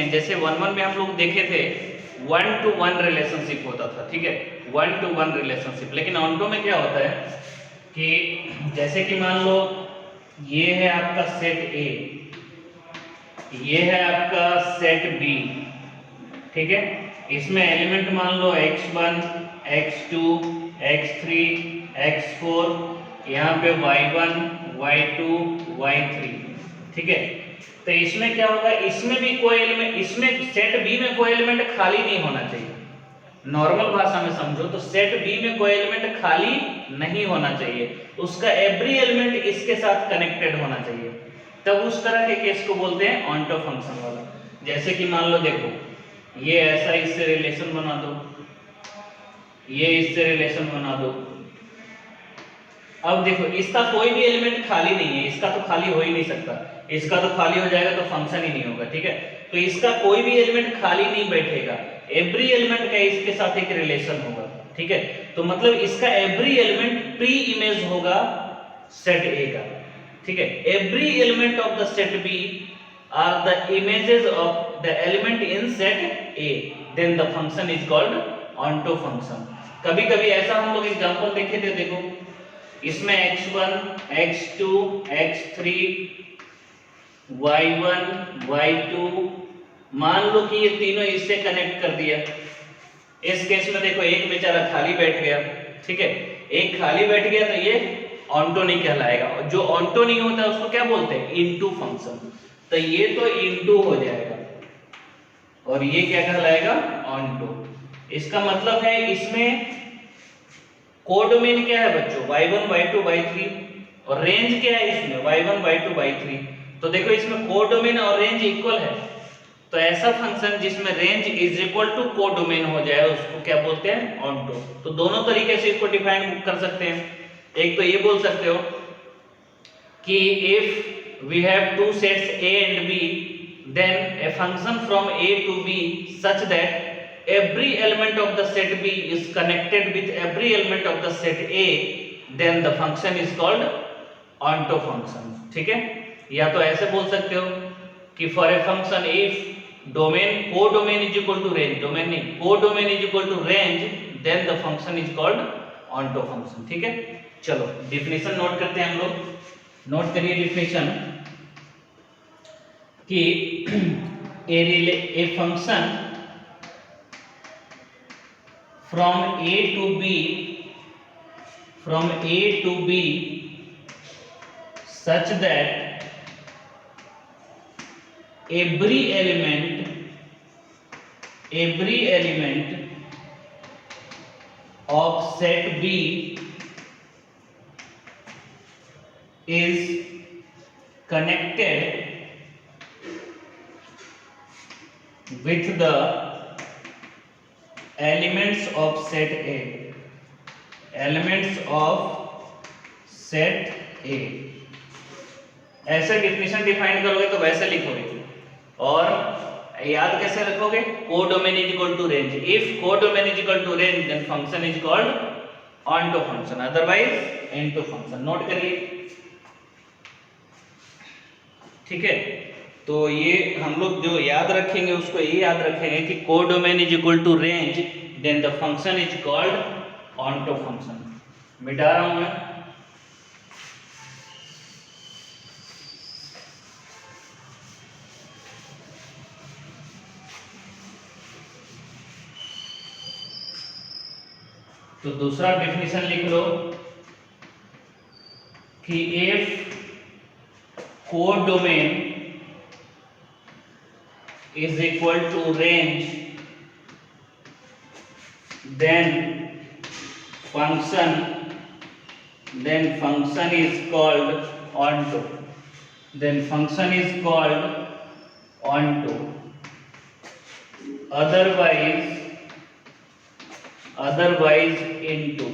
हैं, जैसे 1-1 में हम लोग देखे थे 1-to-1 रिलेशनशिप होता था, ठीक है, 1-to-1 रिलेशनशिप। लेकिन ऑन्टो में क्या होता है कि जैसे कि मान लो ये है आपका सेट ए, ये है आपका सेट बी, ठीक है, इसमें एलिमेंट मान लो x1, x2, x3, x4, यहाँ पे y1, y2, y3, ठीक है। तो इसमें क्या होगा, इसमें भी कोई एलिमेंट, इसमें सेट बी में कोई एलिमेंट खाली नहीं होना चाहिए। नॉर्मल भाषा में समझो तो सेट बी में कोई एलिमेंट खाली नहीं होना चाहिए, उसका एवरी एलिमेंट इसके साथ कनेक्टेड होना चाहिए, तब उस तरह के केस को बोलते हैं ऑन्टो फंक्शन वाला। जैसे कि मान लो देखो ये ऐसा इससे रिलेशन बना दो, ये इससे रिलेशन बना दो। अब देखो इसका कोई भी एलिमेंट खाली नहीं है, इसका तो खाली हो ही नहीं सकता, इसका तो खाली हो जाएगा तो फंक्शन ही नहीं होगा, ठीक है। तो इसका कोई भी एलिमेंट खाली नहीं बैठेगा, एवरी एलिमेंट का इसके साथ एक रिलेशन होगा, ठीक है। तो मतलब इसका एवरी एलिमेंट प्री इमेज होगा सेट ए का, ठीक है। Every element of the set B are the images of the element in set A, then the function is called onto function. कभी कभी ऐसा हम लोग एग्जांपल देखे थे, देखो इसमें x1, x2, x3, y1, y2, मान लो कि ये तीनों इससे कनेक्ट कर दिया। इस केस में देखो एक बेचारा खाली बैठ गया, ठीक है, एक खाली बैठ गया तो ये ऑन्टो नहीं कहलाएगा, और जो ऑन्टो नहीं होता उसको क्या बोलते हैं, इनटू फंक्शन। तो ये तो इनटू हो जाएगा और ये क्या कहलाएगा, ऑन्टो। इसका मतलब है इसमें कोडोमेन क्या है बच्चों, y1, y2, y3, और रेंज क्या है इसमें y1, y2, y3। तो देखो इसमें कोडोमेन और रेंज इक्वल है, तो ऐसा फंक्शन जिसमें range is equal to codomain हो जाए उसको क्या बोलते हैं, ऑन्टो। तो दोनों तरीके से इसको डिफाइन कर सकते हैं। एक तो ये बोल सकते हो कि if we have two sets a and b, then a function from a to b such that every element of the set b is connected with every element of the set a, then the function is called onto function, ठीक है। या तो ऐसे बोल सकते हो कि for a function if domain codomain is equal to range, domain नहीं, codomain is equal to range, then the function is called onto function, ठीक है। चलो डिफिनेशन नोट करते हैं हम लोग। नोट करिए डिफिनेशन कि a function from A to B such that every element of set B is connected with the elements of set A, elements of set A। ऐसे डिफिनेशन डिफाइन करोगे तो वैसे लिखोगे, और याद कैसे रखोगे, codomain is equal to range. If codomain is equal to range then function is called onto function, otherwise into function. Note करिए, ठीक है। तो ये हम लोग जो याद रखेंगे उसको ये याद रखेंगे कि codomain is equal to range then the function is called onto function. मिटा रहा हूं मैं। तो दूसरा डेफिनेशन लिख लो कि if codomain is equal to range, then function is called onto, then function is called onto, otherwise into,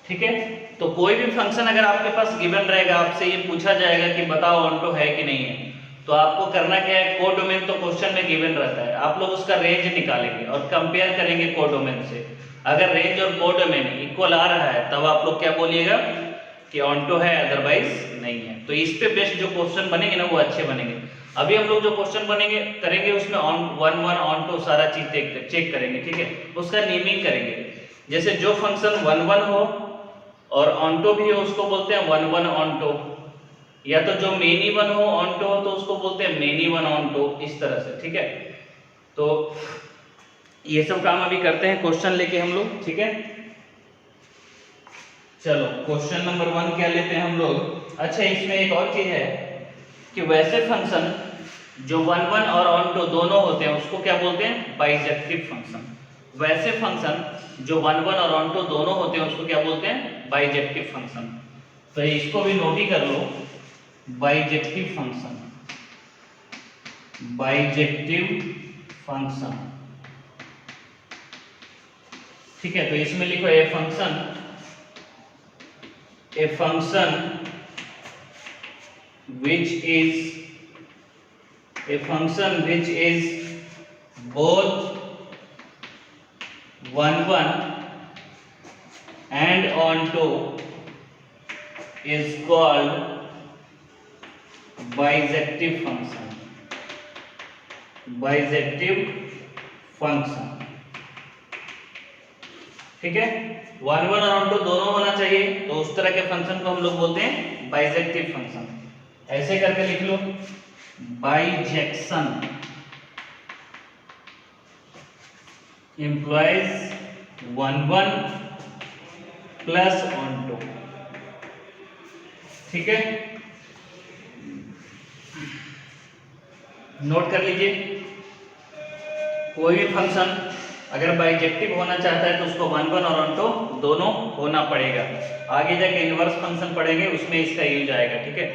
ठीक है। तो कोई भी फंक्शन अगर आपके पास गिवन रहेगा, आपसे ये पूछा जाएगा कि बताओ ऑन्टो है कि नहीं है, तो आपको करना क्या है, कोडोमेन तो क्वेश्चन में गिवन रहता है, आप लोग उसका रेंज निकालेंगे और कंपेयर करेंगे कोडोमेन से। अगर रेंज और कोडोमेन इक्वल आ रहा है तब आप लोग क्या बोलिएगा कि ऑन्टो है, अदरवाइज नहीं है। तो इस पे बेस्ड जो क्वेश्चन बनेंगे ना वो अच्छे बनेंगे। अभी हम लोग जो क्वेश्चन बनेंगे करेंगे उसमें on one one onto सारा चीज चेक करेंगे, ठीक है। उसका नेमिंग करेंगे, जैसे जो फंक्शन वन वन हो और ऑन टू भी हो उसको बोलते हैं वन वन ऑन टू, या तो जो मेनी वन हो ऑन टू हो तो उसको बोलते हैं मेनी वन ऑन टू, इस तरह से, ठीक है। तो ये सब काम अभी करते हैं क्वेश्चन लेके हम लोग, ठीक है। चलो क्वेश्चन नंबर 1 क्या लेते हैं हम लोग। अच्छा इसमें एक और चीज है कि वैसे फंक्शन जो वन वन और ऑन टू दोनों होते हैं उसको क्या बोलते हैं, बाइजेक्टिव फंक्शन। वैसे फंक्शन जो वन वन और ऑन टू दोनों होते हैं उसको क्या बोलते हैं, बाइजेक्टिव फंक्शन। तो इसको भी नोट ही कर लो, बाइजेक्टिव फंक्शन, बाइजेक्टिव फंक्शन, ठीक है। तो इसमें लिखो a function which is both one one and onto is called bijective function, bijective function, ठीक है। वन वन और ऑन टू दोनों होना चाहिए तो उस तरह के फंक्शन को हम लोग बोलते हैं बाइजेक्टिव फंक्शन। ऐसे करके लिख लो, bijection implies one one plus onto, ठीक है। नोट कर लीजिए, कोई भी फंक्शन अगर बाइजेक्टिव होना चाहता है तो उसको वन वन और ऑन टू दोनों होना पड़ेगा। आगे जाके इनवर्स फंक्शन पढ़ेंगे उसमें इसका यूज आएगा, ठीक है।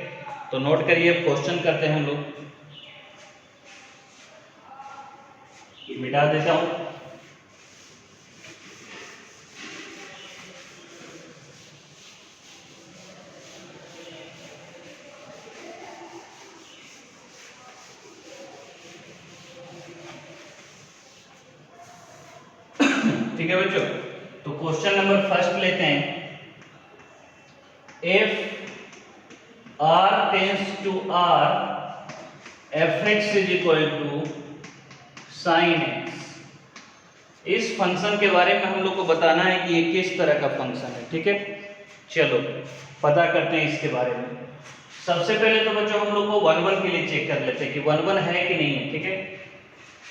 तो नोट करिए, क्वेश्चन करते हैं हम लोग, मिटा देता हूं। ठीक है बच्चों, तो क्वेश्चन नंबर फर्स्ट लेते हैं। If r tends to r fx is equal to sin x। इस फंक्शन के बारे में हम लोग को बताना है कि ये किस तरह का फंक्शन है, ठीक है। चलो पता करते हैं इसके बारे में। सबसे पहले तो बच्चों हम लोग को वन वन के लिए चेक कर लेते हैं कि वन वन है कि नहीं है, ठीक है।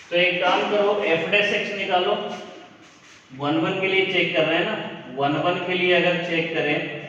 तो एक काम करो, f डैश x निकालो। वन वन के लिए चेक कर रहे हैं ना, वन वन के लिए अगर चेक करें